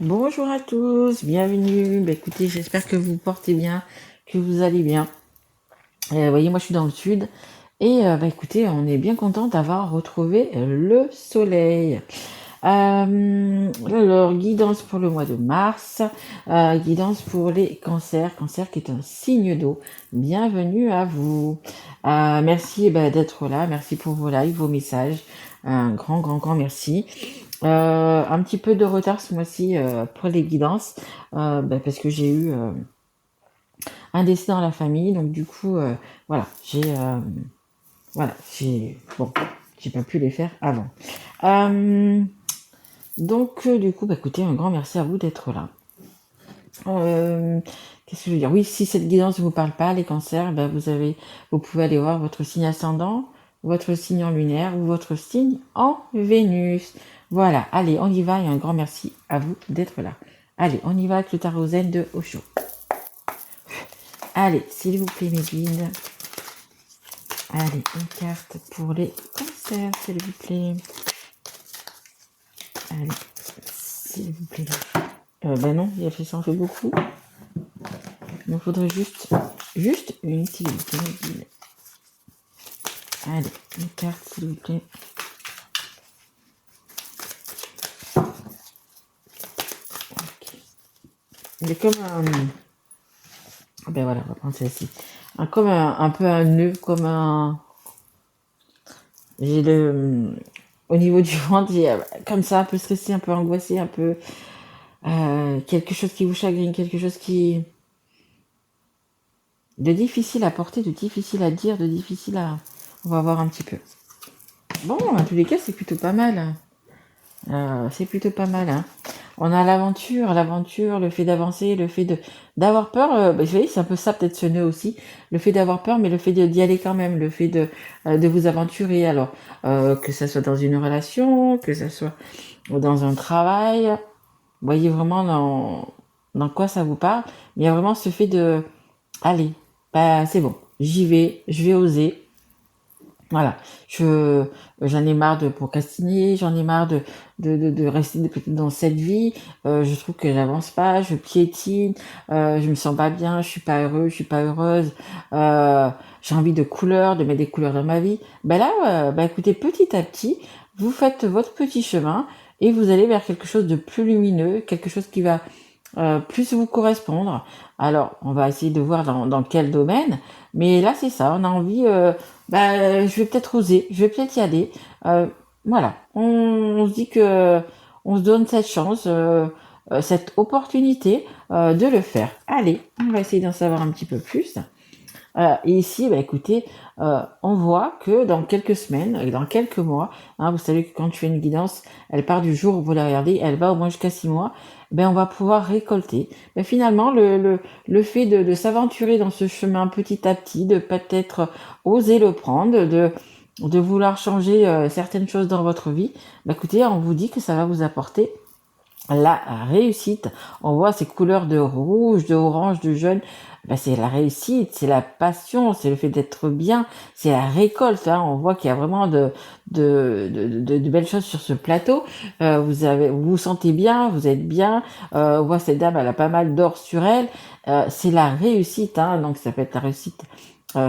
Bonjour à tous, bienvenue. Écoutez, j'espère que vous portez bien, que vous allez bien. Vous voyez, moi je suis dans le sud et écoutez, on est bien content d'avoir retrouvé le soleil. Alors, guidance pour le mois de mars, guidance pour les cancers, cancer qui est un signe d'eau. Bienvenue à vous. Merci d'être là, merci pour vos likes, vos messages. Un grand merci. Un petit peu de retard ce mois-ci pour les guidances, parce que j'ai eu un décès dans la famille, donc du coup, j'ai pas pu les faire avant. Du coup, écoutez, un grand merci à vous d'être là. Qu'est-ce que je veux dire? Oui, si cette guidance ne vous parle pas, les cancers, vous pouvez aller voir votre signe ascendant, votre signe en lunaire ou votre signe en Vénus. Voilà, allez, on y va et un grand merci à vous d'être là. Allez, on y va avec le tarot zen de Osho. Allez, s'il vous plaît, mes guides. Allez, une carte pour les cancers, s'il vous plaît. Allez, s'il vous plaît. Non, il a fait ça, en fait beaucoup. Il me faudrait juste une, s'il vous plaît, mes guides. Allez, une carte, s'il vous plaît. Okay. Il est comme un... Ben voilà, on va prendre celle-ci. Comme un peu un nœud, comme un... J'ai le... Au niveau du ventre, j'ai comme ça, un peu stressé, un peu angoissé, un peu... quelque chose qui vous chagrine, quelque chose qui... de difficile à porter, de difficile à dire, de difficile à... On va voir un petit peu. Bon, en tous les cas, c'est plutôt pas mal. C'est plutôt pas mal. Hein. On a l'aventure, le fait d'avancer, le fait d'avoir peur. Vous voyez, c'est un peu ça peut-être ce nœud aussi. Le fait d'avoir peur, mais le fait d'y aller quand même, le fait de vous aventurer. Alors, que ça soit dans une relation, que ça soit dans un travail, vous voyez vraiment dans quoi ça vous parle. Mais il y a vraiment ce fait de, allez, c'est bon, j'y vais, je vais oser. Voilà, j'en ai marre de procrastiner, j'en ai marre de rester dans cette vie. Je trouve que j'avance pas, je piétine, je me sens pas bien, je suis pas heureux, je suis pas heureuse. J'ai envie de couleurs, de mettre des couleurs dans ma vie. Écoutez, petit à petit, vous faites votre petit chemin et vous allez vers quelque chose de plus lumineux, quelque chose qui va plus vous correspondre. Alors, on va essayer de voir dans quel domaine, mais là, c'est ça, on a envie, je vais peut-être oser, je vais peut-être y aller. Voilà, on se dit que on se donne cette chance, cette opportunité de le faire. Allez, on va essayer d'en savoir un petit peu plus. Et ici, écoutez, on voit que dans quelques semaines, et dans quelques mois, hein, vous savez que quand tu fais une guidance, elle part du jour où vous la regardez, elle va au moins jusqu'à 6 mois, on va pouvoir récolter. Mais finalement, le fait de s'aventurer dans ce chemin petit à petit, de peut-être oser le prendre, de vouloir changer certaines choses dans votre vie, écoutez, on vous dit que ça va vous apporter la réussite. On voit ces couleurs de rouge, de orange, de jaune. C'est la réussite, c'est la passion, c'est le fait d'être bien, c'est la récolte. Hein. On voit qu'il y a vraiment de belles choses sur ce plateau. Vous vous sentez bien, vous êtes bien. On voit cette dame, elle a pas mal d'or sur elle. C'est la réussite, hein. Donc ça peut être la réussite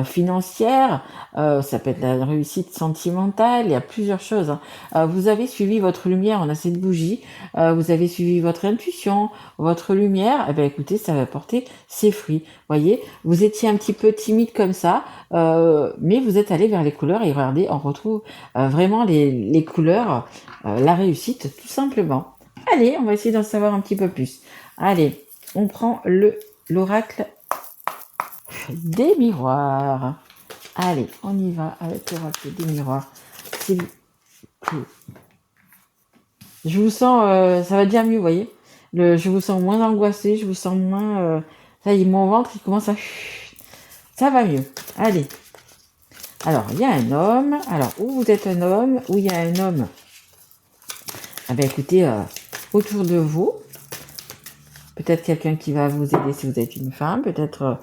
financière, ça peut être la réussite sentimentale, il y a plusieurs choses. Hein. Vous avez suivi votre lumière, on a cette bougie, vous avez suivi votre intuition, votre lumière, écoutez, ça va porter ses fruits. Voyez, vous étiez un petit peu timide comme ça, mais vous êtes allé vers les couleurs et regardez, on retrouve vraiment les couleurs, la réussite, tout simplement. Allez, on va essayer d'en savoir un petit peu plus. Allez, on prend l'oracle des miroirs. Allez, on y va avec l'oracle des miroirs. S'il vous plaît. Je vous sens, ça va déjà mieux, vous voyez. Je vous sens moins angoissé, je vous sens moins... ça y est, mon ventre, il commence à... Ça va mieux. Allez. Alors, il y a un homme. Alors, où vous êtes un homme, où il y a un homme. Écoutez, autour de vous, peut-être quelqu'un qui va vous aider si vous êtes une femme, peut-être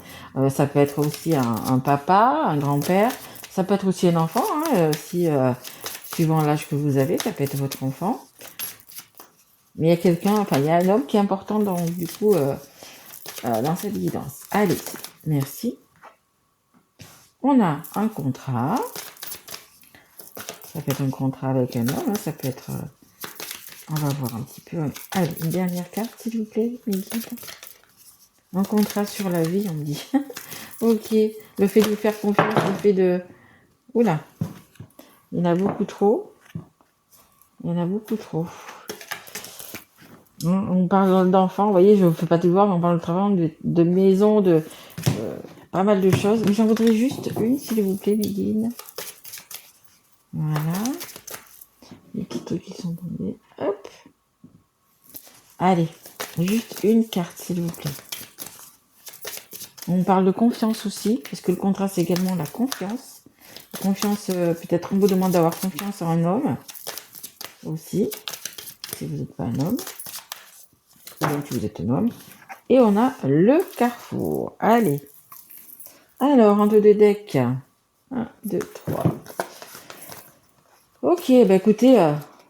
ça peut être aussi un papa, un grand-père, ça peut être aussi un enfant, hein, suivant l'âge que vous avez, ça peut être votre enfant. Mais il y a quelqu'un, enfin, il y a un homme qui est important du coup, dans cette guidance. Allez, merci. On a un contrat. Ça peut être un contrat avec un homme, hein, ça peut être... on va voir un petit peu. Allez, une dernière carte, s'il vous plaît, mes guides. Un contrat sur la vie, on me dit. Ok, le fait de faire confiance, le fait de... Oula, il y en a beaucoup trop. Il y en a beaucoup trop. On parle d'enfants, vous voyez, je ne fais pas tout voir, mais on parle de travail, de maison, de pas mal de choses. Mais j'en voudrais juste une, s'il vous plaît, les guides. Voilà. Les petits trucs qui sont tombés. Hop. Allez, juste une carte, s'il vous plaît. On parle de confiance aussi, parce que le contrat, c'est également la confiance. La confiance, peut-être on vous demande d'avoir confiance en un homme aussi, si vous n'êtes pas un homme. Donc, si vous êtes un homme. Et on a le carrefour. Allez. Alors, en deux de deck. 1, 2, 3. Ok, bah écoutez,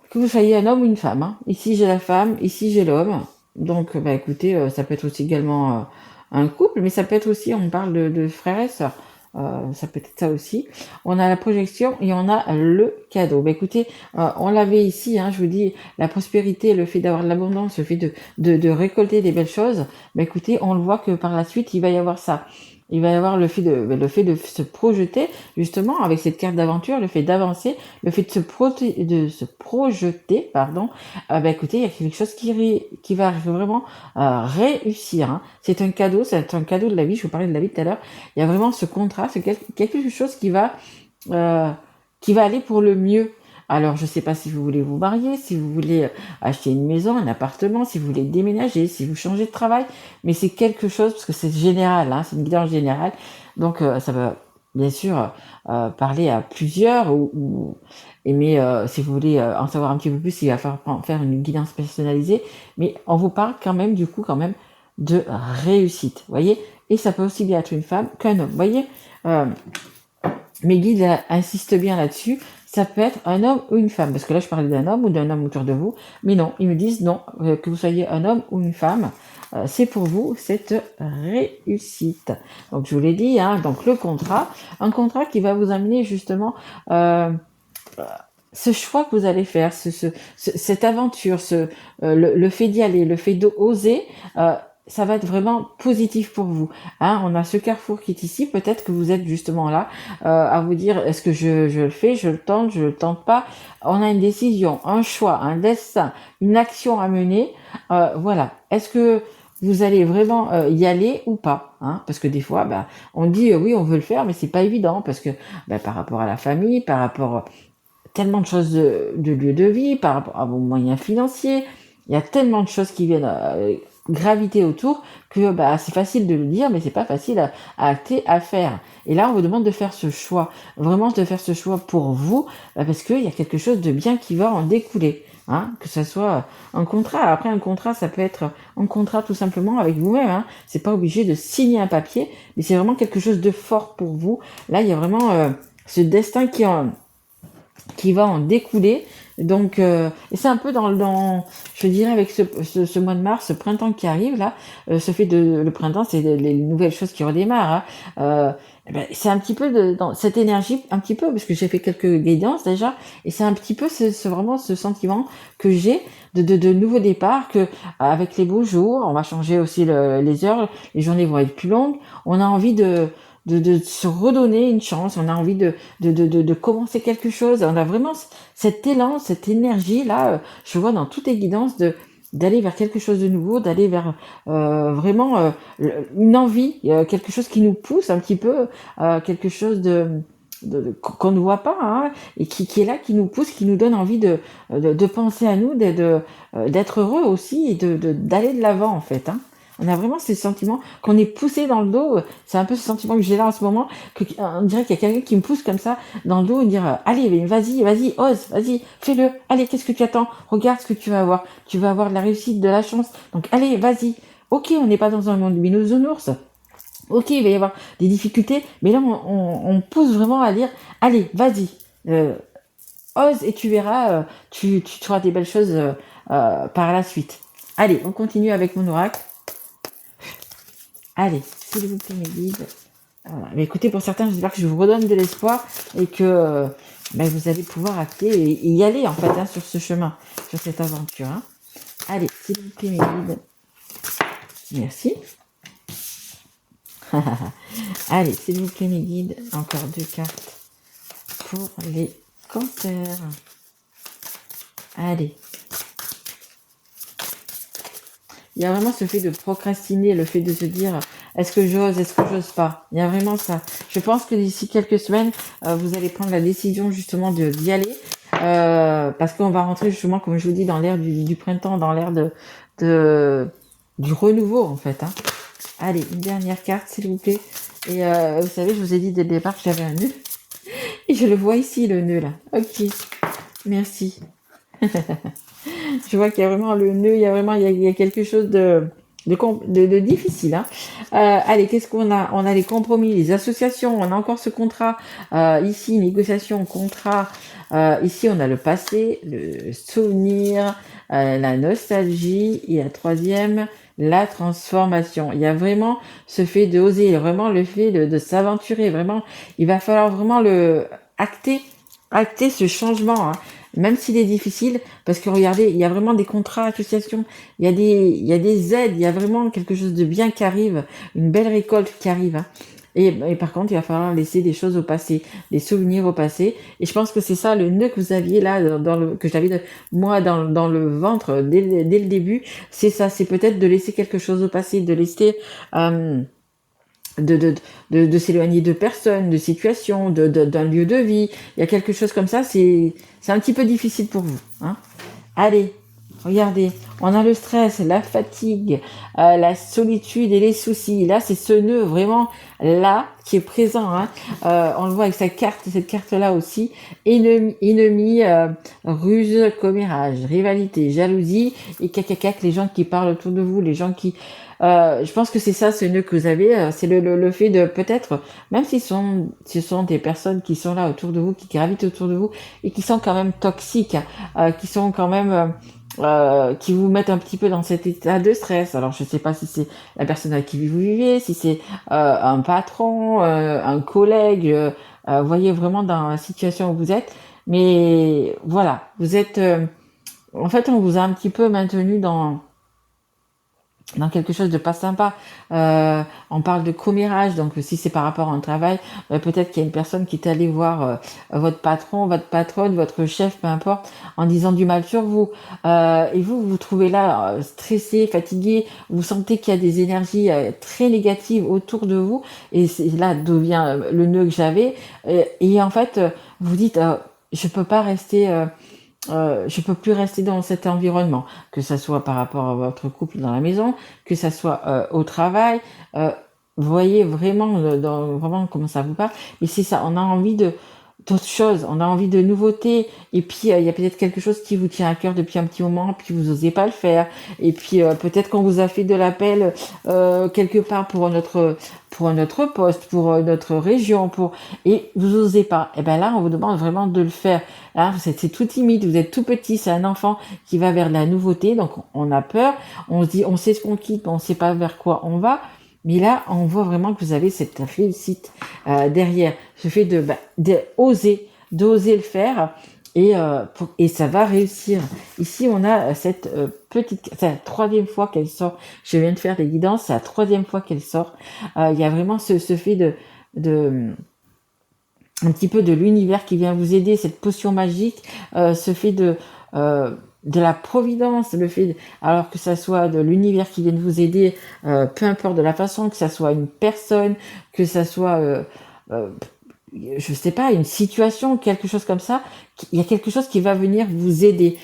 que vous soyez un homme ou une femme. Hein. Ici, j'ai la femme, ici, j'ai l'homme. Donc, bah écoutez, ça peut être aussi également un couple, mais ça peut être aussi, on parle de frères et sœurs. Ça peut être ça aussi. On a la projection et on a le cadeau. Bah écoutez, on l'avait ici, hein, je vous dis, la prospérité, le fait d'avoir de l'abondance, le fait de récolter des belles choses. Bah écoutez, on le voit que par la suite, il va y avoir ça. Il va y avoir le fait de se projeter, justement, avec cette carte d'aventure, le fait d'avancer, le fait de se projeter, pardon. Bah écoutez, il y a quelque chose qui va vraiment réussir. Hein. C'est un cadeau de la vie. Je vous parlais de la vie tout à l'heure. Il y a vraiment ce contrat, c'est quelque chose qui va aller pour le mieux. Alors, je ne sais pas si vous voulez vous marier, si vous voulez acheter une maison, un appartement, si vous voulez déménager, si vous changez de travail, mais c'est quelque chose, parce que c'est général, hein, c'est une guidance générale, donc ça va bien sûr parler à plusieurs, mais si vous voulez en savoir un petit peu plus, il va falloir faire une guidance personnalisée, mais on vous parle quand même, du coup, de réussite, vous voyez, et ça peut aussi bien être une femme qu'un homme, vous voyez, mes guides insistent bien là-dessus. Ça peut être un homme ou une femme. Parce que là, je parlais d'un homme ou d'un homme autour de vous. Mais non, ils me disent non, que vous soyez un homme ou une femme. C'est pour vous cette réussite. Donc, je vous l'ai dit, hein, donc le contrat. Un contrat qui va vous amener justement ce choix que vous allez faire, cette aventure, le fait d'y aller, le fait d'oser. Ça va être vraiment positif pour vous. Hein, on a ce carrefour qui est ici. Peut-être que vous êtes justement là à vous dire est-ce que je le fais, je le tente pas. On a une décision, un choix, un destin, une action à mener. Voilà. Est-ce que vous allez vraiment y aller ou pas, hein? Parce que des fois, on dit oui, on veut le faire, mais c'est pas évident parce que par rapport à la famille, par rapport tellement de choses de lieu de vie, par rapport à vos moyens financiers, il y a tellement de choses qui viennent graviter autour que c'est facile de le dire, mais c'est pas facile à acter, à faire. Et là, on vous demande de faire ce choix, vraiment de faire ce choix pour vous, parce qu'il y a quelque chose de bien qui va en découler. Hein, que ça soit un contrat. Après, un contrat, ça peut être un contrat tout simplement avec vous-même. Hein. C'est pas obligé de signer un papier, mais c'est vraiment quelque chose de fort pour vous. Là, il y a vraiment ce destin qui va en découler. Donc, et c'est un peu je dirais avec ce mois de mars, ce printemps qui arrive là, ce fait de le printemps, c'est les nouvelles choses qui redémarrent. Hein. C'est un petit peu dans cette énergie, un petit peu parce que j'ai fait quelques guidances déjà, et c'est un petit peu vraiment ce sentiment que j'ai de nouveau départ, que avec les beaux jours, on va changer aussi les heures, les journées vont être plus longues. On a envie de se redonner une chance, on a envie de commencer quelque chose, on a vraiment cet élan, cette énergie là, je vois dans toutes les guidances d'aller vers quelque chose de nouveau, d'aller vers vraiment une envie, quelque chose qui nous pousse un petit peu, quelque chose qu'on ne voit pas, hein, et qui est là, qui nous pousse, qui nous donne envie de penser à nous, d'être heureux aussi et d'aller de l'avant en fait. Hein. On a vraiment ces sentiments qu'on est poussé dans le dos. C'est un peu ce sentiment que j'ai là en ce moment, on dirait qu'il y a quelqu'un qui me pousse comme ça dans le dos et me dire allez, vas-y, ose, vas-y, fais-le. Allez, qu'est-ce que tu attends? Regarde ce que tu vas avoir. Tu vas avoir de la réussite, de la chance. Donc allez, vas-y. Ok, on n'est pas dans un monde bisounours. Ok, il va y avoir des difficultés, mais là on pousse vraiment à dire allez, vas-y. ose et tu verras, tu auras des belles choses par la suite. Allez, on continue avec mon oracle. Allez, s'il vous plaît, mes guides. Voilà. Mais écoutez, pour certains, j'espère que je vous redonne de l'espoir et que vous allez pouvoir acter et y aller en fait sur ce chemin, sur cette aventure. Allez, s'il vous plaît, mes guides. Merci. Allez, s'il vous plaît, mes guides. Encore 2 cartes pour les cancers. Allez. Il y a vraiment ce fait de procrastiner, le fait de se dire est-ce que j'ose pas. Il y a vraiment ça. Je pense que d'ici quelques semaines, vous allez prendre la décision justement d'y aller. Parce qu'on va rentrer justement, comme je vous dis, dans l'ère du printemps, dans l'ère du renouveau en fait. Allez, une dernière carte s'il vous plaît. Et vous savez, je vous ai dit dès le départ que j'avais un nœud. Et je le vois ici, le nœud là. Ok, merci. Je vois qu'il y a vraiment le nœud, il y a quelque chose de difficile. Allez, qu'est-ce qu'on a? On a les compromis, les associations, on a encore ce contrat. Ici, négociation, contrat. Ici, on a le passé, le souvenir, la nostalgie. Et la troisième, la transformation. Il y a vraiment ce fait d'oser, vraiment le fait de s'aventurer. Vraiment, il va falloir vraiment acter ce changement. Même s'il est difficile, parce que regardez, il y a vraiment des contrats, associations, il y a des aides, il y a vraiment quelque chose de bien qui arrive, une belle récolte qui arrive. Et par contre, il va falloir laisser des choses au passé, des souvenirs au passé. Et je pense que c'est ça le nœud que vous aviez là, que j'avais moi dans le ventre dès le début. C'est ça, c'est peut-être de laisser quelque chose au passé, de laisser de s'éloigner de personnes, de situations, d'un lieu de vie. Il y a quelque chose comme ça, c'est un petit peu difficile pour vous. Allez, regardez, on a le stress, la fatigue, la solitude et les soucis. Là, c'est ce nœud vraiment là qui est présent. On le voit avec cette carte-là aussi. Ennemi, ruse, commérage, rivalité, jalousie et cacacac, les gens qui parlent autour de vous, les gens qui... je pense que c'est ça, ce nœud que vous avez, c'est le fait de peut-être, même si ce sont des personnes qui sont là autour de vous, qui gravitent autour de vous et qui sont quand même toxiques, qui sont quand même qui vous mettent un petit peu dans cet état de stress. Alors je sais pas si c'est la personne avec qui vous vivez, si c'est un patron, un collègue, voyez vraiment dans la situation où vous êtes, mais voilà, vous êtes en fait on vous a un petit peu maintenu dans quelque chose de pas sympa. On parle de commérage, donc si c'est par rapport à un travail, peut-être qu'il y a une personne qui est allée voir votre patron, votre patronne, votre chef, peu importe, en disant du mal sur vous. Et vous vous trouvez là stressé, fatigué, vous sentez qu'il y a des énergies très négatives autour de vous, et c'est là d'où vient le nœud que j'avais. Et en fait, vous dites, je peux pas rester... je peux plus rester dans cet environnement, que ça soit par rapport à votre couple dans la maison, que ça soit au travail. Vous voyez vraiment, vraiment comment ça vous parle. Mais c'est ça, on a envie d'autres choses, on a envie de nouveautés. Et puis il y a peut-être quelque chose qui vous tient à cœur depuis un petit moment, puis vous osez pas le faire. Et puis peut-être qu'on vous a fait de l'appel quelque part pour notre poste, pour notre région, et vous osez pas. Et ben là, on vous demande vraiment de le faire. Là, c'est tout timide, vous êtes tout petit, c'est un enfant qui va vers la nouveauté, donc on a peur, on se dit, on sait ce qu'on quitte, mais on sait pas vers quoi on va. Mais là, on voit vraiment que vous avez cette réussite derrière, ce fait d'oser le faire, et ça va réussir. Ici, on a cette petite... C'est la 3e fois qu'elle sort. Je viens de faire des guidances, c'est la 3e fois qu'elle sort. Il y a vraiment ce fait de un petit peu de l'univers qui vient vous aider, cette potion magique, ce fait de la providence, le fait, alors que ça soit de l'univers qui vient vous aider, peu importe de la façon, que ça soit une personne, que ça soit, je sais pas, une situation, quelque chose comme ça, il y a quelque chose qui va venir vous aider.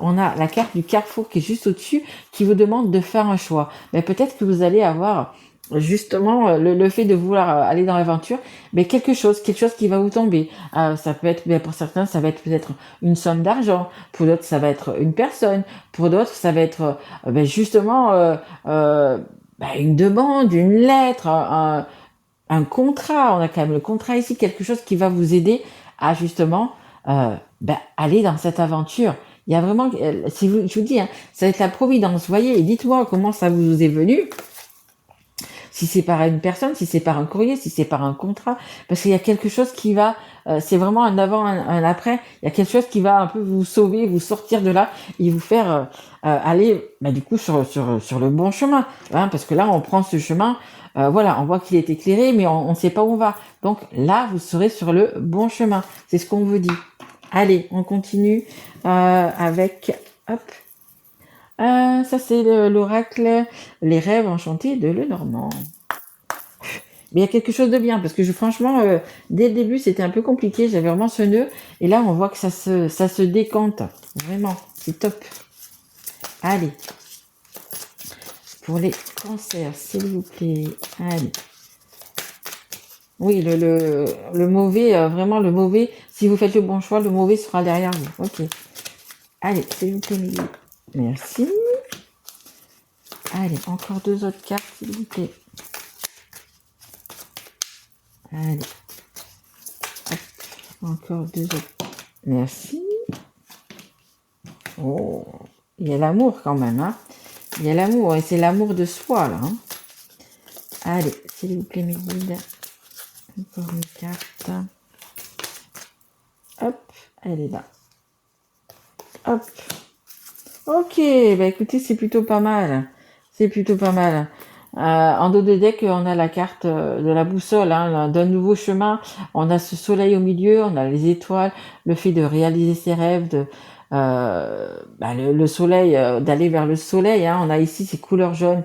On a la carte du carrefour qui est juste au-dessus, qui vous demande de faire un choix. Mais peut-être que vous allez avoir justement le fait de vouloir aller dans l'aventure, mais quelque chose qui va vous tomber. Ça peut être, pour certains, ça va être peut-être une somme d'argent, pour d'autres ça va être une personne, pour d'autres ça va être justement une demande, une lettre, un contrat. On a quand même le contrat ici, quelque chose qui va vous aider à justement allez dans cette aventure. Il y a vraiment, si vous, je vous dis, hein, ça va être la providence. Voyez, et dites-moi comment ça vous est venu. Si c'est par une personne, si c'est par un courrier, si c'est par un contrat, parce qu'il y a quelque chose qui va, c'est vraiment un avant, un après, il y a quelque chose qui va un peu vous sauver, vous sortir de là et vous faire aller du coup sur le bon chemin, hein, parce que là on prend ce chemin, voilà, on voit qu'il est éclairé, mais on ne sait pas où on va. Donc là, vous serez sur le bon chemin, c'est ce qu'on vous dit. Allez, on continue avec, hop, ça c'est l'oracle, les rêves enchantés de Lenormand. Mais il y a quelque chose de bien, parce que franchement, dès le début, c'était un peu compliqué, j'avais vraiment ce nœud, et là, on voit que ça se décante, vraiment, c'est top. Allez, pour les cancers, s'il vous plaît, allez. Oui, le mauvais, vraiment le mauvais, si vous faites le bon choix, le mauvais sera derrière vous, ok. Allez, s'il vous plaît, Miguel. Merci. Allez, encore 2 autres cartes, s'il vous plaît. Allez. Hop. Encore 2 autres. Merci. Oh, il y a l'amour quand même, hein. Il y a l'amour, et c'est l'amour de soi, là. Hein. Allez, s'il vous plaît, mes guides. Encore une carte. Hop, elle est là. Hop. Ok, écoutez, c'est plutôt pas mal. C'est plutôt pas mal. En dos de deck, on a la carte de la boussole, hein, d'un nouveau chemin. On a ce soleil au milieu, on a les étoiles, le fait de réaliser ses rêves, le soleil, d'aller vers le soleil. Hein. On a ici ces couleurs jaunes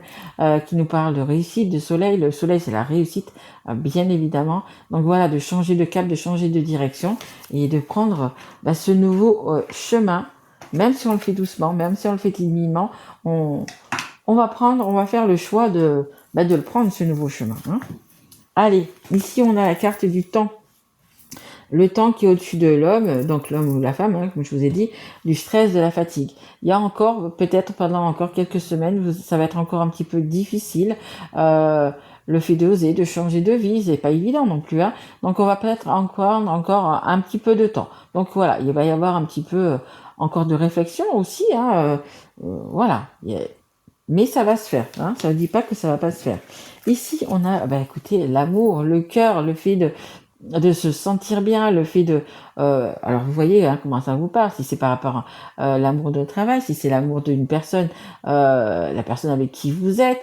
qui nous parlent de réussite, de soleil. Le soleil, c'est la réussite, bien évidemment. Donc voilà, de changer de cap, de changer de direction et de prendre ce nouveau chemin. Même si on le fait doucement, même si on le fait timidement, on va faire le choix de le prendre, ce nouveau chemin. Hein. Allez, ici on a la carte du temps. Le temps qui est au-dessus de l'homme, donc l'homme ou la femme, hein, comme je vous ai dit, du stress, de la fatigue. Il y a encore, peut-être pendant encore quelques semaines, ça va être encore un petit peu difficile. Le fait d'oser, de changer de vie, c'est pas évident non plus. Hein. Donc on va peut-être encore un petit peu de temps. Donc voilà, il va y avoir un petit peu encore de réflexion aussi. Hein, voilà. Mais ça va se faire, hein, ça ne dit pas que ça va pas se faire. Ici, on a, écoutez, l'amour, le cœur, le fait de se sentir bien, le fait de... alors vous voyez hein, comment ça vous parle, si c'est par rapport à l'amour de travail, si c'est l'amour d'une personne, la personne avec qui vous aime,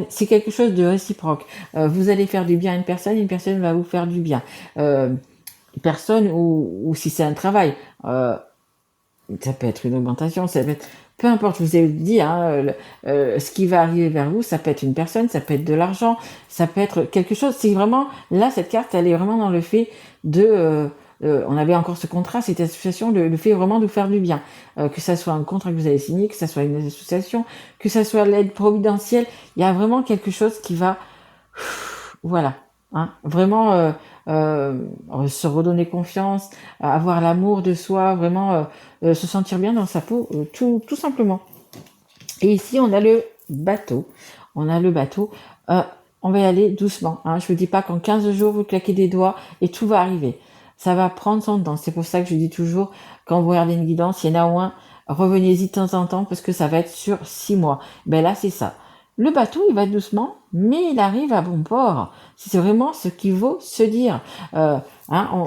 c'est quelque chose de réciproque. Vous allez faire du bien à une personne va vous faire du bien. Personne ou si c'est un travail, ça peut être une augmentation, ça peut être... Peu importe, je vous ai dit, hein, ce qui va arriver vers vous, ça peut être une personne, ça peut être de l'argent, ça peut être quelque chose. C'est vraiment, là, cette carte, elle est vraiment dans le fait de... on avait encore ce contrat, cette association, le fait vraiment de vous faire du bien. Que ça soit un contrat que vous avez signé, que ça soit une association, que ça soit l'aide providentielle, il y a vraiment quelque chose qui va... Voilà. Hein, vraiment se redonner confiance, avoir l'amour de soi, vraiment se sentir bien dans sa peau, tout simplement. Et ici, on a le bateau. On a le bateau. On va y aller doucement. Hein. Je vous dis pas qu'en 15 jours, vous claquez des doigts et tout va arriver. Ça va prendre son temps. C'est pour ça que je dis toujours, quand vous regardez une guidance, il y en a au moins, revenez-y de temps en temps parce que ça va être sur 6 mois. Là, c'est ça. Le bateau, il va doucement, mais il arrive à bon port. C'est vraiment ce qu'il vaut se dire.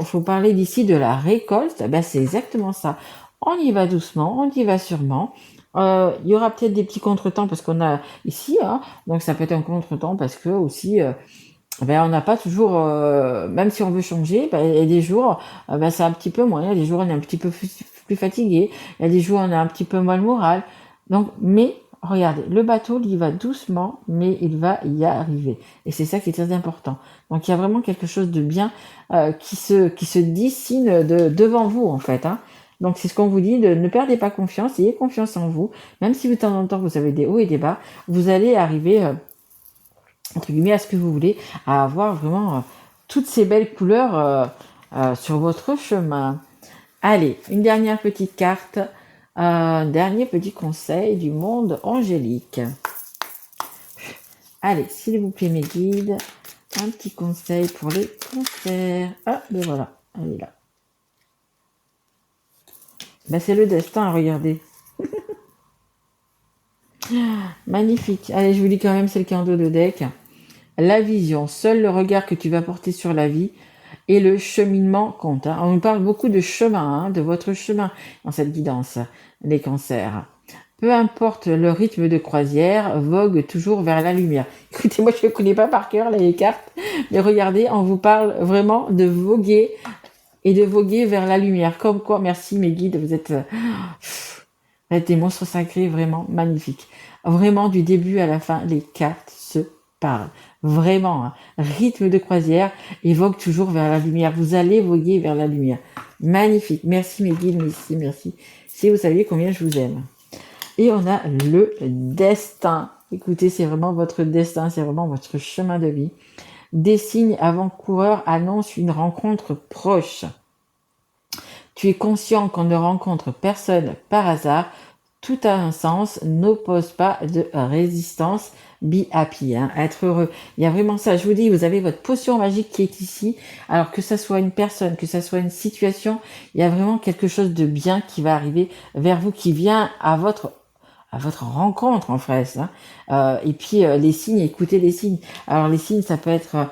Faut parler d'ici de la récolte. C'est exactement ça. On y va doucement, on y va sûrement. Il y aura peut-être des petits contretemps parce qu'on a ici, hein, donc ça peut être un contretemps parce que aussi, on n'a pas toujours, même si on veut changer, il y a des jours, c'est un petit peu moins. Il y a des jours on est un petit peu plus fatigué. Il y a des jours on a un petit peu moins le moral. Donc, mais regardez, le bateau, il va doucement, mais il va y arriver. Et c'est ça qui est très important. Donc, il y a vraiment quelque chose de bien qui se dessine devant vous, en fait. Hein. Donc, c'est ce qu'on vous dit, ne perdez pas confiance, ayez confiance en vous. Même si de temps en temps, vous avez des hauts et des bas, vous allez arriver, entre guillemets, à ce que vous voulez, à avoir vraiment toutes ces belles couleurs sur votre chemin. Allez, une dernière petite carte. Un dernier petit conseil du monde angélique. Allez, s'il vous plaît, mes guides, un petit conseil pour les cancers. Ah, voilà, elle est là. Ben, c'est le destin, regardez. Magnifique. Allez, je vous lis quand même, c'est le cadeau de deck. La vision, seul le regard que tu vas porter sur la vie et le cheminement compte. Hein. On nous parle beaucoup de chemin, hein, de votre chemin dans cette guidance, les cancers. Peu importe le rythme de croisière, vogue toujours vers la lumière. Écoutez, moi je ne connais pas par cœur les cartes, mais regardez, on vous parle vraiment de voguer et de voguer vers la lumière. Comme quoi, merci mes guides, vous êtes des monstres sacrés vraiment magnifiques. Vraiment, du début à la fin, les cartes se parlent. Vraiment, hein. Rythme de croisière évoque toujours vers la lumière. Vous allez voguer vers la lumière. Magnifique. Merci mes guides, merci, merci. Si vous saviez combien je vous aime. Et on a le destin. Écoutez, c'est vraiment votre destin, c'est vraiment votre chemin de vie. Des signes avant-coureurs annoncent une rencontre proche. Tu es conscient qu'on ne rencontre personne par hasard. Tout a un sens, n'oppose pas de résistance. Be happy, hein, être heureux. Il y a vraiment ça. Je vous dis, vous avez votre potion magique qui est ici. Alors que ça soit une personne, que ça soit une situation, il y a vraiment quelque chose de bien qui va arriver vers vous, qui vient à votre rencontre en fait. Hein. Et puis les signes, écoutez les signes. Alors les signes, ça peut être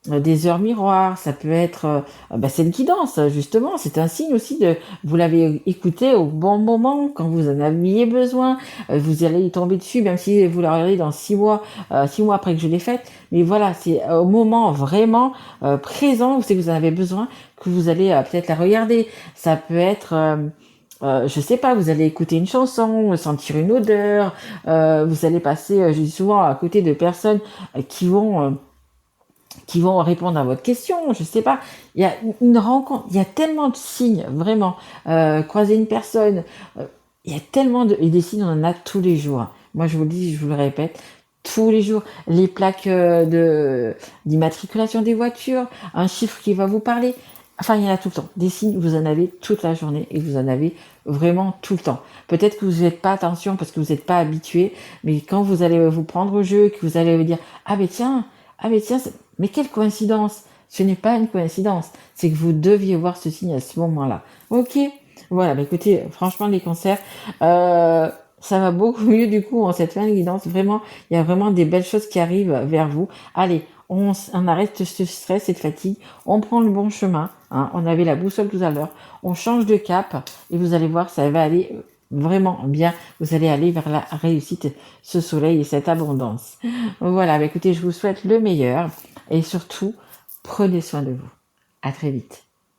des heures miroirs, ça peut être c'est une guidance justement, c'est un signe aussi de vous l'avez écouté au bon moment quand vous en aviez besoin, vous allez y tomber dessus même si vous la regardez dans 6 mois après que je l'ai faite, mais voilà, c'est au moment vraiment présent où c'est que vous en avez besoin que vous allez peut-être la regarder. Ça peut être je sais pas, vous allez écouter une chanson, sentir une odeur, vous allez passer, je dis souvent à côté de personnes qui vont répondre à votre question, je sais pas. Il y a une rencontre, il y a tellement de signes, vraiment. Croiser une personne, il y a tellement et des signes, on en a tous les jours. Moi, je vous le dis, je vous le répète, tous les jours. Les plaques d'immatriculation des voitures, un chiffre qui va vous parler. Enfin, il y en a tout le temps. Des signes, vous en avez toute la journée et vous en avez vraiment tout le temps. Peut-être que vous n'êtes pas attention parce que vous n'êtes pas habitué, mais quand vous allez vous prendre au jeu, que vous allez vous dire ah mais tiens, mais quelle coïncidence! Ce n'est pas une coïncidence, c'est que vous deviez voir ce signe à ce moment-là. Ok, voilà. Bah écoutez, franchement les cancers, ça va beaucoup mieux du coup en cette fin de guidance. Vraiment, il y a vraiment des belles choses qui arrivent vers vous. Allez. On arrête ce stress, cette fatigue, on prend le bon chemin, hein, on avait la boussole tout à l'heure, on change de cap et vous allez voir, ça va aller vraiment bien, vous allez aller vers la réussite, ce soleil et cette abondance. Voilà, bah écoutez, je vous souhaite le meilleur et surtout, prenez soin de vous. À très vite.